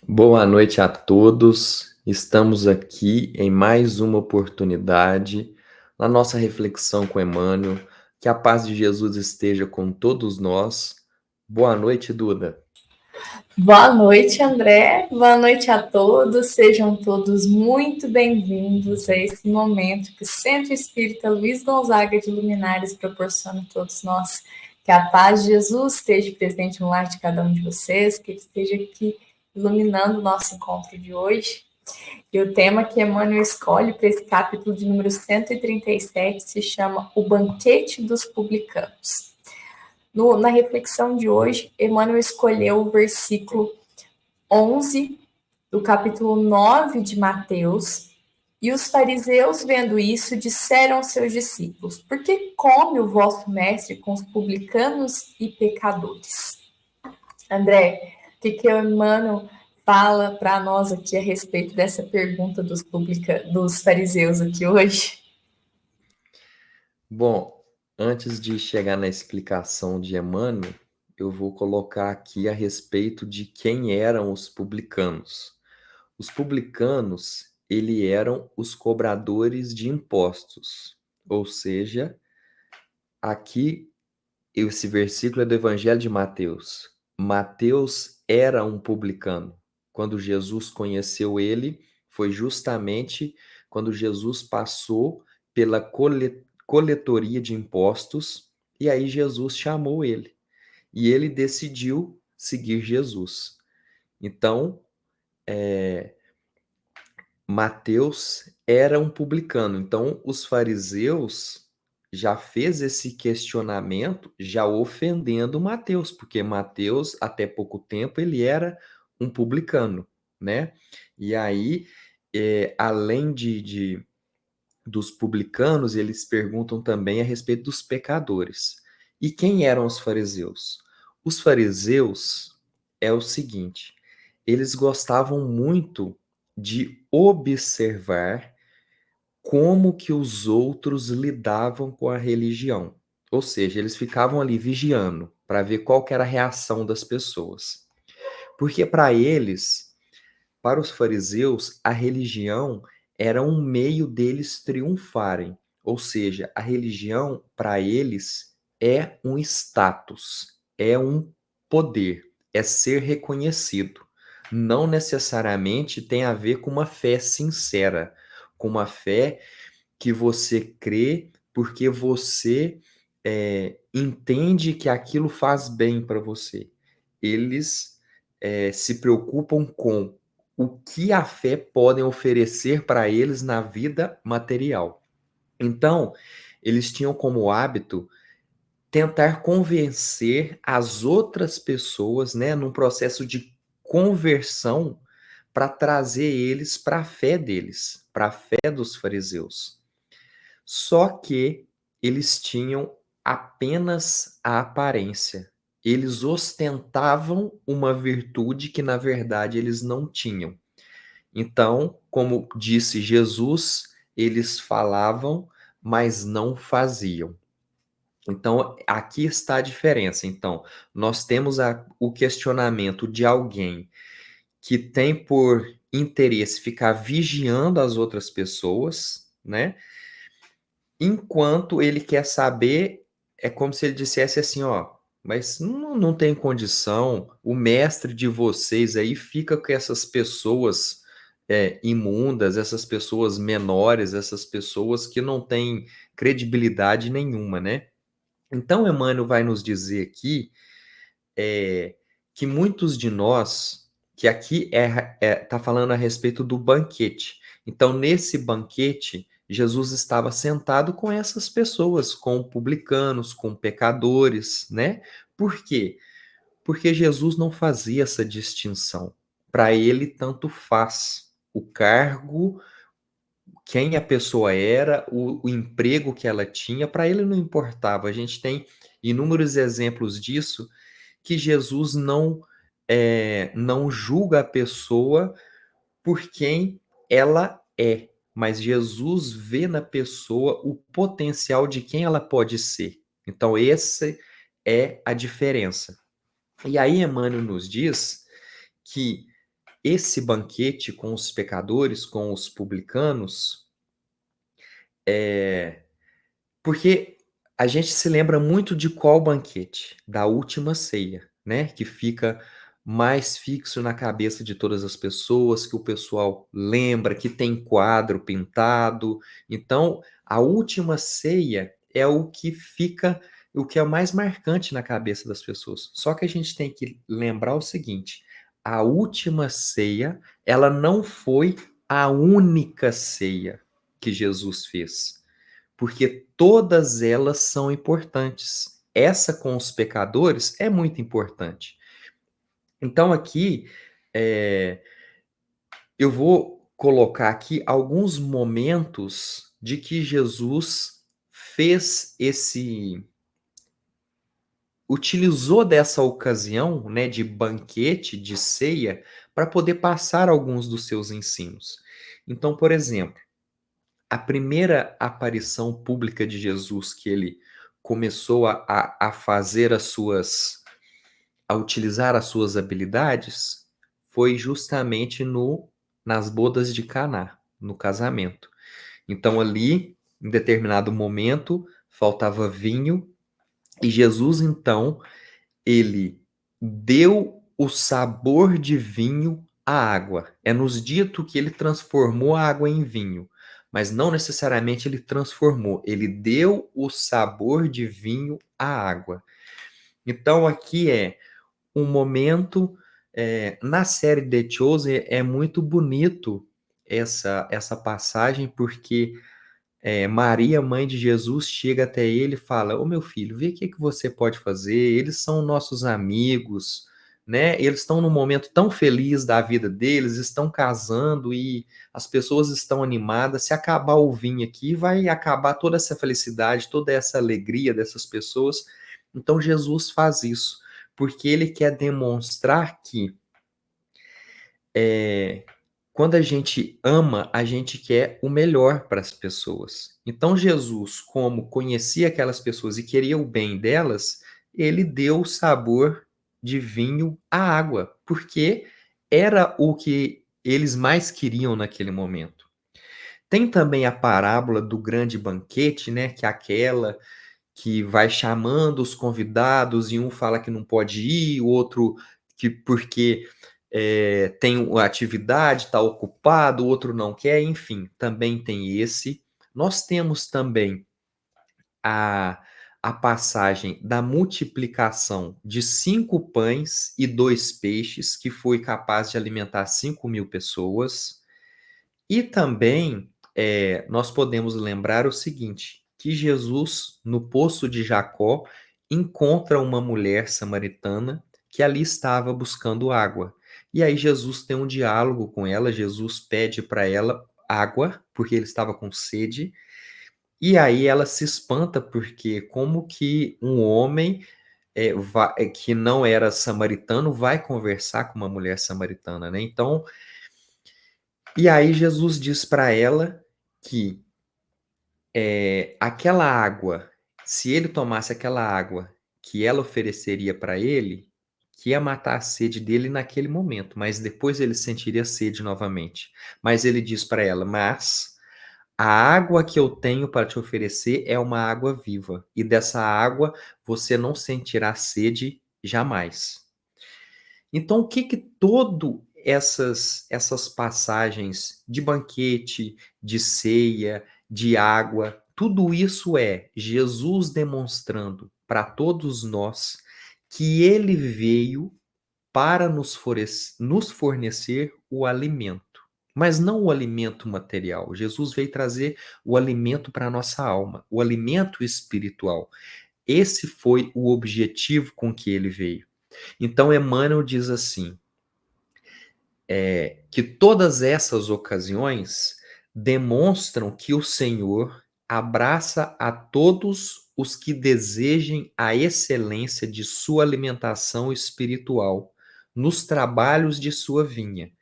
Boa noite a todos. Estamos aqui em mais uma oportunidade na nossa reflexão com Emmanuel. Que a paz de Jesus esteja com todos nós. Boa noite, Duda. Boa noite, André. Boa noite a todos. Sejam todos muito bem-vindos a esse momento que o Centro Espírita Luiz Gonzaga de Luminares proporciona a todos nós. Que a paz de Jesus esteja presente no lar de cada um de vocês, que ele esteja aqui iluminando o nosso encontro de hoje. E o tema que Emmanuel escolhe para esse capítulo de número 137 se chama O Banquete dos Publicanos. Na reflexão de hoje, Emmanuel escolheu o versículo 11 do capítulo 9 de Mateus. E os fariseus, vendo isso, disseram aos seus discípulos: por que come o vosso mestre com os publicanos e pecadores? André, o que o Emmanuel fala para nós aqui a respeito dessa pergunta dos fariseus aqui hoje? Bom, antes de chegar na explicação de Emmanuel, eu vou colocar aqui a respeito de quem eram os publicanos. Os publicanos, eram os cobradores de impostos, ou seja, aqui esse versículo é do Evangelho de Mateus. Mateus era um publicano. Quando Jesus conheceu ele, foi justamente quando Jesus passou pela coletoria de impostos, e aí Jesus chamou ele. E ele decidiu seguir Jesus. Então, Mateus era um publicano. Então, os fariseus já fez esse questionamento, já ofendendo Mateus, porque Mateus, até pouco tempo, ele era um publicano, né? E aí, além dos publicanos, eles perguntam também a respeito dos pecadores. E quem eram os fariseus? Os fariseus é o seguinte, eles gostavam muito de observar como que os outros lidavam com a religião. Ou seja, eles ficavam ali vigiando para ver qual que era a reação das pessoas. Porque para os fariseus, a religião era um meio deles triunfarem. Ou seja, a religião, para eles, é um status, é um poder, é ser reconhecido. Não necessariamente tem a ver com uma fé sincera, com uma fé que você crê porque você entende que aquilo faz bem para você. Eles se preocupam com o que a fé pode oferecer para eles na vida material. Então, eles tinham como hábito tentar convencer as outras pessoas, né, num processo de conversão para trazer eles para a fé deles, para a fé dos fariseus. Só que eles tinham apenas a aparência. Eles ostentavam uma virtude que, na verdade, eles não tinham. Então, como disse Jesus, eles falavam, mas não faziam. Então, aqui está a diferença. Então, nós temos o questionamento de alguém que tem por interesse ficar vigiando as outras pessoas, né? Enquanto ele quer saber, é como se ele dissesse assim, ó, mas não tem condição, o mestre de vocês aí fica com essas pessoas imundas, essas pessoas menores, essas pessoas que não têm credibilidade nenhuma, né? Então, Emmanuel vai nos dizer aqui que muitos de nós, que aqui está falando a respeito do banquete. Então, nesse banquete, Jesus estava sentado com essas pessoas, com publicanos, com pecadores, né? Por quê? Porque Jesus não fazia essa distinção. Para ele, tanto faz o cargo, quem a pessoa era, o emprego que ela tinha, para ele não importava. A gente tem inúmeros exemplos disso, que Jesus não não julga a pessoa por quem ela é, mas Jesus vê na pessoa o potencial de quem ela pode ser. Então, essa é a diferença. E aí, Emmanuel nos diz que esse banquete com os pecadores, com os publicanos, porque a gente se lembra muito de qual banquete? Da última ceia, né? Que fica mais fixo na cabeça de todas as pessoas, que o pessoal lembra, que tem quadro pintado. Então, a última ceia é o que fica, o que é o mais marcante na cabeça das pessoas. Só que a gente tem que lembrar o seguinte: a última ceia, ela não foi a única ceia que Jesus fez, porque todas elas são importantes. Essa com os pecadores é muito importante. Então, aqui, é, eu vou colocar aqui alguns momentos de que Jesus fez utilizou dessa ocasião, né, de banquete, de ceia, para poder passar alguns dos seus ensinos. Então, por exemplo, a primeira aparição pública de Jesus que ele começou a fazer a utilizar as suas habilidades foi justamente nas bodas de Caná, no casamento. Então ali, em determinado momento, faltava vinho e Jesus então ele deu o sabor de vinho à água. É nos dito que ele transformou a água em vinho, mas não necessariamente ele transformou, ele deu o sabor de vinho à água. Então aqui é um momento, na série The Chosen é muito bonito essa passagem, porque Maria, mãe de Jesus, chega até ele e fala: Ô meu filho, vê o que você pode fazer. Eles são nossos amigos, né? Eles estão num momento tão feliz da vida deles, estão casando e as pessoas estão animadas. Se acabar o vinho aqui, vai acabar toda essa felicidade, toda essa alegria dessas pessoas. Então Jesus faz isso, porque ele quer demonstrar que é, quando a gente ama, a gente quer o melhor para as pessoas. Então, Jesus, como conhecia aquelas pessoas e queria o bem delas, ele deu o sabor de vinho à água, porque era o que eles mais queriam naquele momento. Tem também a parábola do grande banquete, né? Que é aquela que vai chamando os convidados e um fala que não pode ir, o outro que porque tem uma atividade, está ocupado, o outro não quer, enfim, também tem esse. Nós temos também a, a passagem da multiplicação de 5 pães e 2 peixes, que foi capaz de alimentar 5.000 pessoas. E também nós podemos lembrar o seguinte, que Jesus, no poço de Jacó, encontra uma mulher samaritana que ali estava buscando água. E aí Jesus tem um diálogo com ela, Jesus pede para ela água, porque ele estava com sede, e aí ela se espanta, porque como que um homem que não era samaritano vai conversar com uma mulher samaritana, né? Então, e aí Jesus diz para ela que aquela água, se ele tomasse aquela água que ela ofereceria para ele, que ia matar a sede dele naquele momento, mas depois ele sentiria sede novamente. Mas ele diz para ela: Mas a água que eu tenho para te oferecer é uma água viva, e dessa água você não sentirá sede jamais. Então, o que que todo essas passagens de banquete, de ceia, de água, tudo isso é Jesus demonstrando para todos nós que ele veio para nos fornecer o alimento, mas não o alimento material. Jesus veio trazer o alimento para a nossa alma, o alimento espiritual. Esse foi o objetivo com que ele veio. Então, Emmanuel diz assim: que todas essas ocasiões demonstram que o Senhor abraça a todos os que desejem a excelência de sua alimentação espiritual nos trabalhos de sua vinha,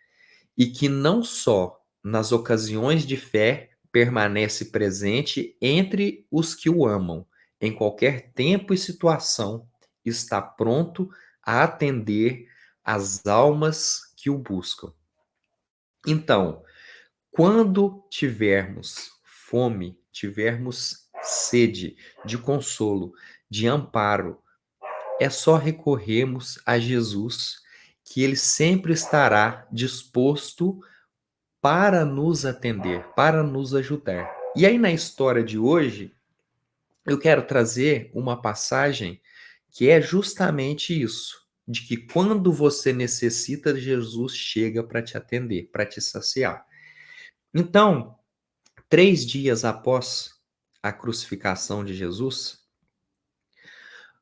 e que não só nas ocasiões de fé permanece presente entre os que o amam, em qualquer tempo e situação, está pronto a atender às almas que o buscam. Então, quando tivermos fome, tivermos sede de consolo, de amparo, é só recorrermos a Jesus, que ele sempre estará disposto para nos atender, para nos ajudar. E aí, na história de hoje, eu quero trazer uma passagem que é justamente isso, de que quando você necessita, Jesus chega para te atender, para te saciar. Então, 3 dias após a crucificação de Jesus,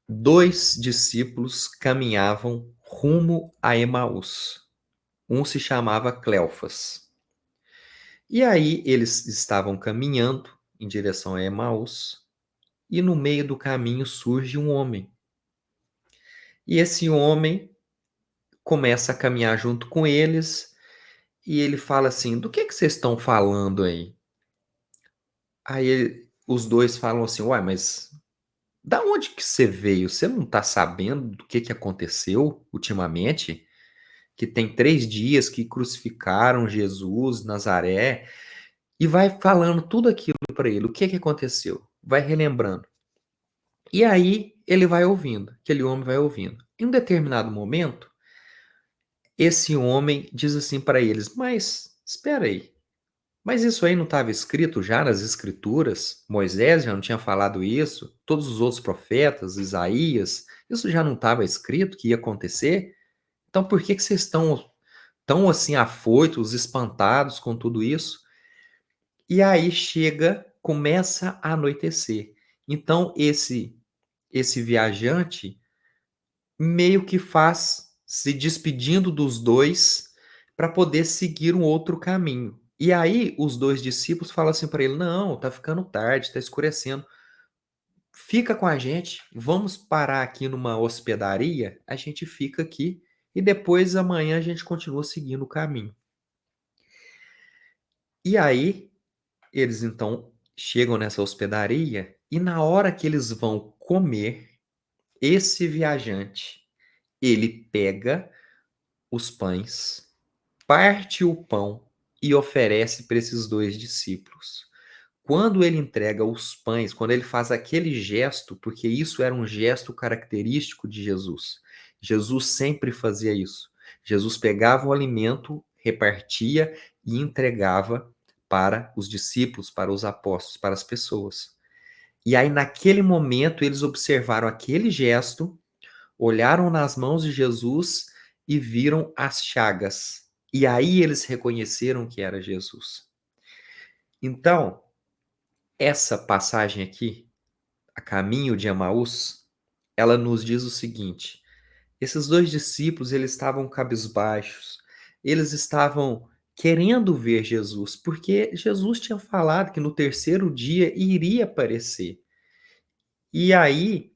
2 discípulos caminhavam rumo a Emaús. Um se chamava Cleofas. E aí eles estavam caminhando em direção a Emaús, e no meio do caminho surge um homem. E esse homem começa a caminhar junto com eles, e ele fala assim: "Do que vocês estão falando aí?" Os dois falam assim: "Uai, mas da onde que você veio? Você não está sabendo do que aconteceu ultimamente? Que tem 3 dias que crucificaram Jesus, Nazaré", e vai falando tudo aquilo para ele, o que aconteceu, vai relembrando. E aí ele vai ouvindo, aquele homem vai ouvindo. Em um determinado momento, esse homem diz assim para eles: "Mas espera aí, mas isso aí não estava escrito já nas escrituras? Moisés já não tinha falado isso? Todos os outros profetas, Isaías, isso já não estava escrito que ia acontecer? Então por que vocês estão tão assim afoitos, espantados com tudo isso?" E aí começa a anoitecer. Então esse viajante meio que faz se despedindo dos dois para poder seguir um outro caminho. E aí os 2 discípulos falam assim para ele: "Não, tá ficando tarde, tá escurecendo. Fica com a gente, vamos parar aqui numa hospedaria, a gente fica aqui e depois amanhã a gente continua seguindo o caminho." E aí eles então chegam nessa hospedaria, e na hora que eles vão comer, esse viajante, ele pega os pães, parte o pão e oferece para esses 2 discípulos. Quando ele entrega os pães, quando ele faz aquele gesto, porque isso era um gesto característico de Jesus. Jesus sempre fazia isso. Jesus pegava o alimento, repartia e entregava para os discípulos, para os apóstolos, para as pessoas. E aí, naquele momento, eles observaram aquele gesto, olharam nas mãos de Jesus e viram as chagas. E aí eles reconheceram que era Jesus. Então, essa passagem aqui, a caminho de Emaús, ela nos diz o seguinte: esses 2 discípulos, eles estavam cabisbaixos, eles estavam querendo ver Jesus, porque Jesus tinha falado que no terceiro dia iria aparecer. E aí,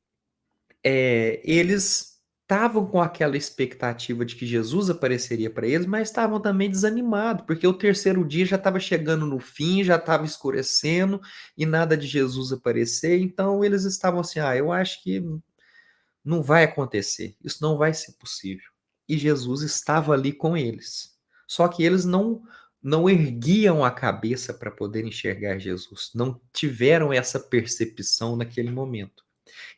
eles estavam com aquela expectativa de que Jesus apareceria para eles, mas estavam também desanimados, porque o terceiro dia já estava chegando no fim, já estava escurecendo e nada de Jesus aparecer, então eles estavam assim: "Ah, eu acho que não vai acontecer, isso não vai ser possível." E Jesus estava ali com eles. Só que eles não erguiam a cabeça para poder enxergar Jesus, não tiveram essa percepção naquele momento.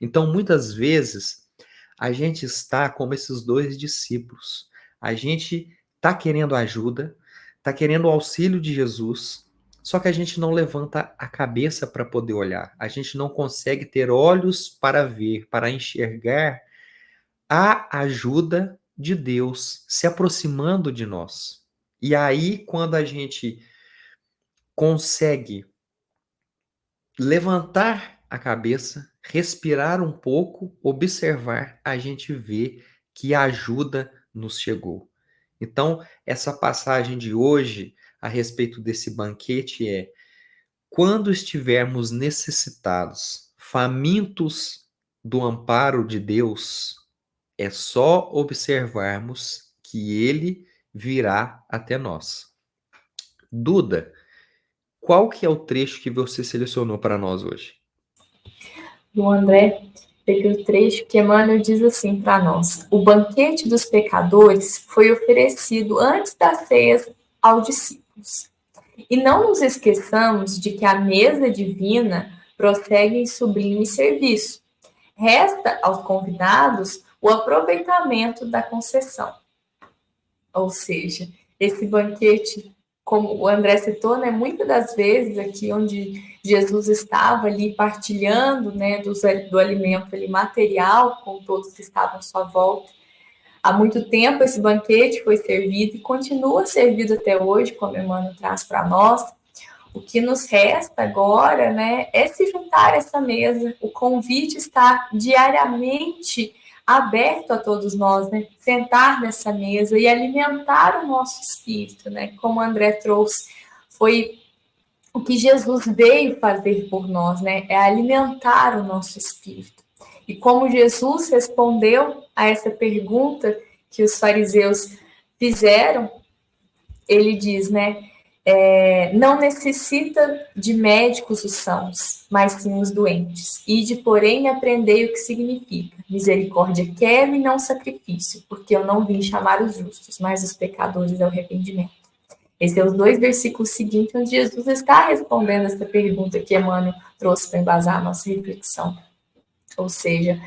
Então, muitas vezes, a gente está como esses 2 discípulos. A gente está querendo ajuda, está querendo o auxílio de Jesus, só que a gente não levanta a cabeça para poder olhar. A gente não consegue ter olhos para ver, para enxergar a ajuda de Deus se aproximando de nós. E aí, quando a gente consegue levantar a cabeça, respirar um pouco, observar, a gente vê que a ajuda nos chegou. Então, essa passagem de hoje a respeito desse banquete é: quando estivermos necessitados, famintos do amparo de Deus, é só observarmos que ele virá até nós. Duda, qual que é o trecho que você selecionou para nós hoje? Do André, peguei o trecho que Emmanuel diz assim para nós: o banquete dos pecadores foi oferecido antes das ceias aos discípulos. E não nos esqueçamos de que a mesa divina prossegue em sublime serviço. Resta aos convidados o aproveitamento da concessão. Ou seja, esse banquete, como o André citou, né, muitas das vezes aqui onde Jesus estava ali partilhando, né, do alimento ali, material com todos que estavam à sua volta. Há muito tempo esse banquete foi servido e continua servido até hoje, como Emmanuel traz para nós. O que nos resta agora, né, é se juntar a essa mesa. O convite está diariamente aberto a todos nós, né? Sentar nessa mesa e alimentar o nosso espírito, né? Como o André trouxe, foi o que Jesus veio fazer por nós, né? É alimentar o nosso espírito. E como Jesus respondeu a essa pergunta que os fariseus fizeram, ele diz, né? Não necessita de médicos os sãos, mas sim os doentes. Ide, porém, aprendei o que significa. Misericórdia quero e não sacrifício, porque eu não vim chamar os justos, mas os pecadores ao arrependimento. Esses são os 2 versículos seguintes, onde Jesus está respondendo essa pergunta que Emmanuel trouxe para embasar a nossa reflexão. Ou seja,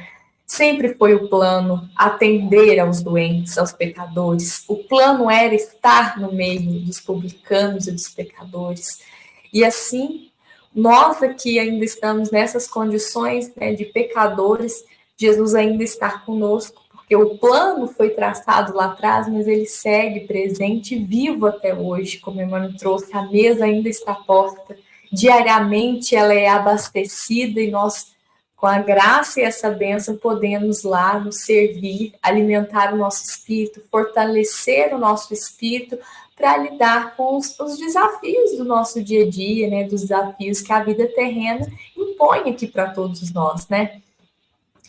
sempre foi o plano atender aos doentes, aos pecadores. O plano era estar no meio dos publicanos e dos pecadores. E assim, nós aqui ainda estamos nessas condições, né, de pecadores, Jesus ainda está conosco, porque o plano foi traçado lá atrás, mas ele segue presente e vivo até hoje, como Emmanuel trouxe, a mesa ainda está posta. Diariamente ela é abastecida e nós, com a graça e essa bênção, podemos lá nos servir, alimentar o nosso espírito, fortalecer o nosso espírito para lidar com os desafios do nosso dia a dia, né? Dos desafios que a vida terrena impõe aqui para todos nós, né?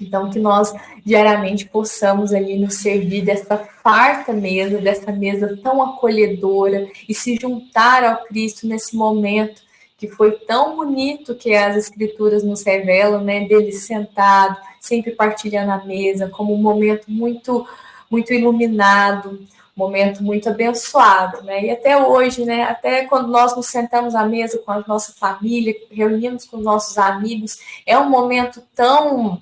Então, que nós diariamente possamos ali nos servir dessa farta mesa, dessa mesa tão acolhedora e se juntar ao Cristo nesse momento que foi tão bonito que as escrituras nos revelam, né, dele sentado, sempre partilhando a mesa, como um momento muito, muito iluminado, um momento muito abençoado, né? E até hoje, né, até quando nós nos sentamos à mesa com a nossa família, reunimos com os nossos amigos, é um momento tão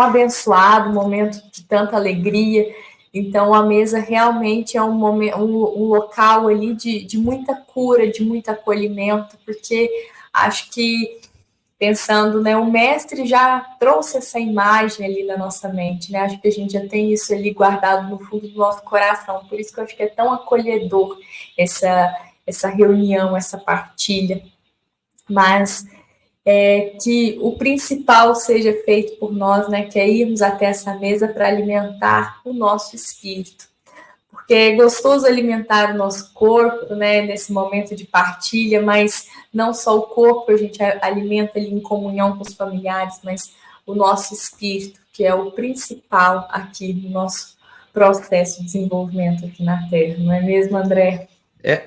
abençoado, um momento de tanta alegria. Então, a mesa realmente é um momento, um local ali de muita cura, de muito acolhimento, porque acho que, pensando, né, o mestre já trouxe essa imagem ali na nossa mente, né? Acho que a gente já tem isso ali guardado no fundo do nosso coração, por isso que eu acho que é tão acolhedor essa reunião, essa partilha. Mas que o principal seja feito por nós, né, que é irmos até essa mesa para alimentar o nosso espírito. Porque é gostoso alimentar o nosso corpo, né, nesse momento de partilha, mas não só o corpo a gente alimenta ali em comunhão com os familiares, mas o nosso espírito, que é o principal aqui no nosso processo de desenvolvimento aqui na Terra, não é mesmo, André?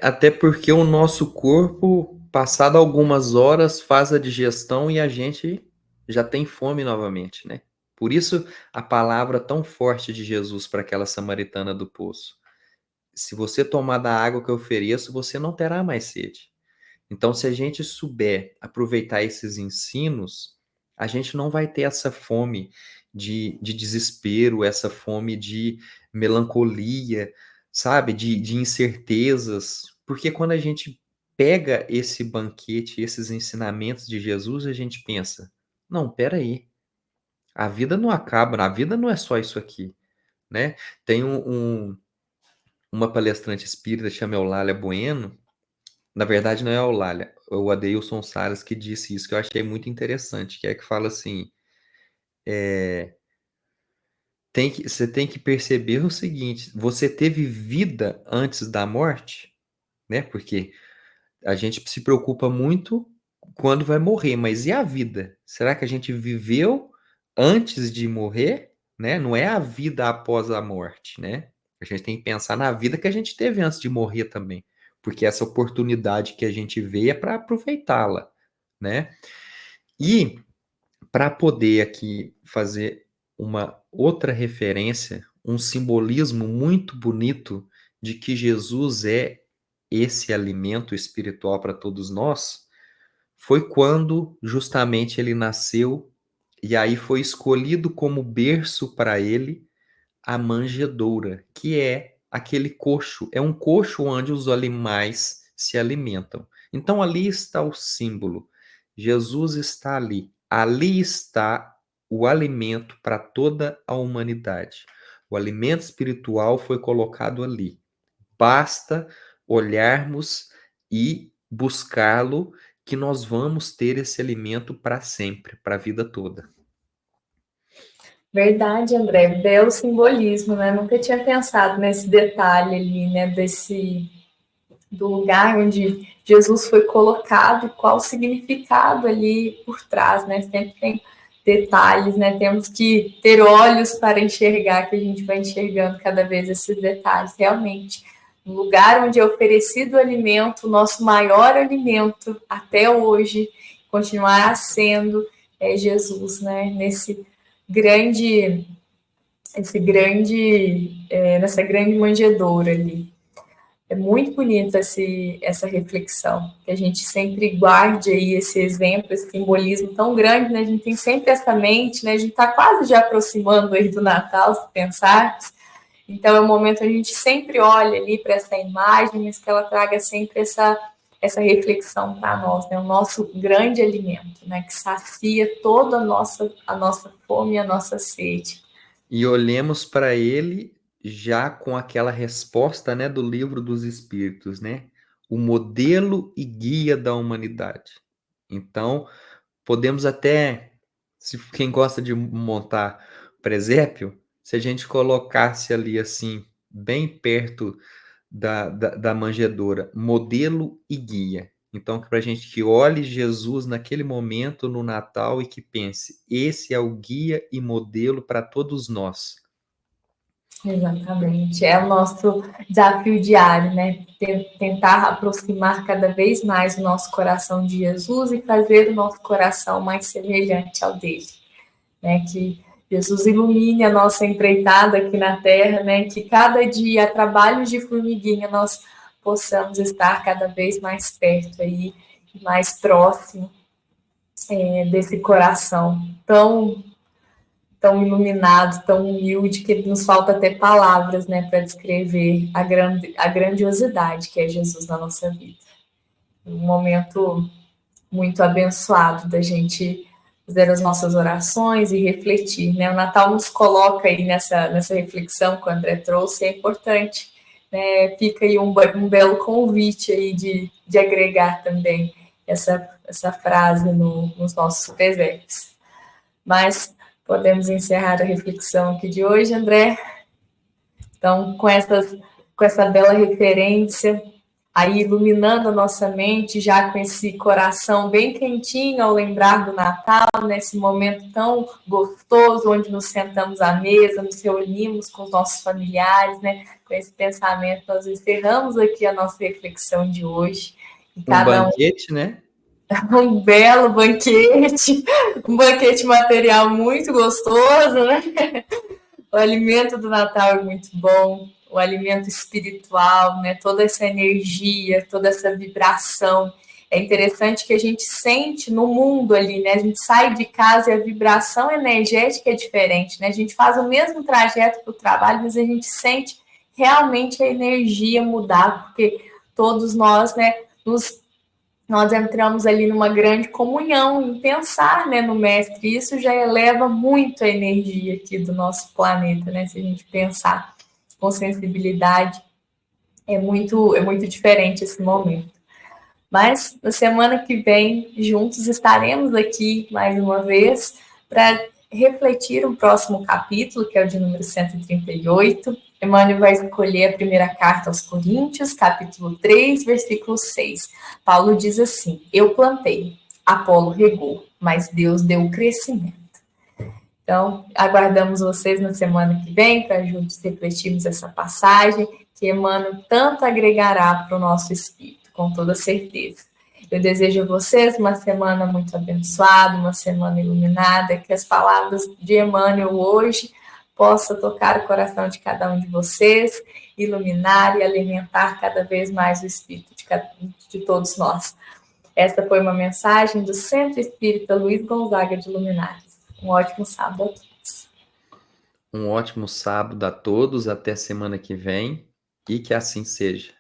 Até porque o nosso corpo, passado algumas horas, faz a digestão e a gente já tem fome novamente, né? Por isso a palavra tão forte de Jesus para aquela samaritana do poço: se você tomar da água que eu ofereço, você não terá mais sede. Então, se a gente souber aproveitar esses ensinos, a gente não vai ter essa fome de desespero, essa fome de melancolia, sabe? De incertezas. Porque quando a gente pega esse banquete, esses ensinamentos de Jesus, a gente pensa: não, peraí, a vida não acaba, a vida não é só isso aqui, né? Tem uma palestrante espírita, chama Eulália Bueno. Na verdade, não é a Eulália, é o Adeilson Salles que disse isso, que eu achei muito interessante, que é que fala assim, você tem que perceber o seguinte: você teve vida antes da morte, né? Porque a gente se preocupa muito quando vai morrer, mas e a vida? Será que a gente viveu antes de morrer, né? Não é a vida após a morte, né? A gente tem que pensar na vida que a gente teve antes de morrer também, porque essa oportunidade que a gente vê é para aproveitá-la, né? E para poder aqui fazer uma outra referência, um simbolismo muito bonito de que Jesus é esse alimento espiritual para todos nós, foi quando justamente ele nasceu e aí foi escolhido como berço para ele a manjedoura, que é aquele coxo, é um coxo onde os animais se alimentam. Então ali está o símbolo. Jesus está ali. Ali está o alimento para toda a humanidade. O alimento espiritual foi colocado ali. Basta olharmos e buscá-lo, que nós vamos ter esse alimento para sempre, para a vida toda. Verdade, André, belo simbolismo, né? Nunca tinha pensado nesse detalhe ali, né? Do lugar onde Jesus foi colocado e qual o significado ali por trás, né? Sempre tem detalhes, né? Temos que ter olhos para enxergar, que a gente vai enxergando cada vez esses detalhes. Realmente, no lugar onde é oferecido o alimento, o nosso maior alimento até hoje, continuará sendo Jesus, né? Nessa grande manjedoura ali. É muito bonita essa reflexão, que a gente sempre guarde aí esse exemplo, esse simbolismo tão grande, né? A gente tem sempre essa mente, né? A gente está quase já aproximando aí do Natal, se pensar. Então, é um momento onde a gente sempre olha ali para essa imagem, mas que ela traga sempre essa reflexão para nós, né? O nosso grande alimento, né? Que sacia toda a nossa fome e a nossa sede. E olhemos para ele já com aquela resposta, né, do livro dos Espíritos, né? O modelo e guia da humanidade. Então, podemos até, se quem gosta de montar presépio, se a gente colocasse ali assim, bem perto da manjedoura, modelo e guia. Então, para a gente que olhe Jesus naquele momento no Natal e que pense, esse é o guia e modelo para todos nós. Exatamente, é o nosso desafio diário, né? Tentar aproximar cada vez mais o nosso coração de Jesus e fazer o nosso coração mais semelhante ao dele, né? Que Jesus ilumine a nossa empreitada aqui na Terra, né? Que cada dia, a trabalho de formiguinha, nós possamos estar cada vez mais perto aí, mais próximo desse coração tão iluminado, tão humilde, que nos falta até palavras, né, para descrever a grandiosidade que é Jesus na nossa vida. Um momento muito abençoado da gente fazer as nossas orações e refletir, né? O Natal nos coloca aí nessa reflexão que o André trouxe, é importante, né? Fica aí um belo convite aí de agregar também essa frase nos nossos presépios. Mas podemos encerrar a reflexão aqui de hoje, André. Então, com essa bela referência, aí iluminando a nossa mente, já com esse coração bem quentinho ao lembrar do Natal, nesse momento tão gostoso, onde nos sentamos à mesa, nos reunimos com os nossos familiares, né? Com esse pensamento, nós encerramos aqui a nossa reflexão de hoje. Um banquete, né? Um belo banquete, um banquete material muito gostoso, né? O alimento do Natal é muito bom, o alimento espiritual, né? Toda essa energia, toda essa vibração. É interessante que a gente sente no mundo ali, né? A gente sai de casa e a vibração energética é diferente, né? A gente faz o mesmo trajeto para o trabalho, mas a gente sente realmente a energia mudar, porque todos nós, né, nós entramos ali numa grande comunhão em pensar, né, no mestre. Isso já eleva muito a energia aqui do nosso planeta, né? Se a gente pensar com sensibilidade, é muito diferente esse momento. Mas na semana que vem, juntos estaremos aqui mais uma vez para refletir o próximo capítulo, que é o de número 138. Emmanuel vai escolher a primeira carta aos Coríntios, capítulo 3, versículo 6. Paulo diz assim: eu plantei, Apolo regou, mas Deus deu o crescimento. Então, aguardamos vocês na semana que vem para juntos refletirmos essa passagem que Emmanuel tanto agregará para o nosso espírito, com toda certeza. Eu desejo a vocês uma semana muito abençoada, uma semana iluminada, que as palavras de Emmanuel hoje possam tocar o coração de cada um de vocês, iluminar e alimentar cada vez mais o espírito de todos nós. Essa foi uma mensagem do Centro Espírita Luiz Gonzaga de Luminares. Um ótimo sábado a todos. Um ótimo sábado a todos, até semana que vem, e que assim seja.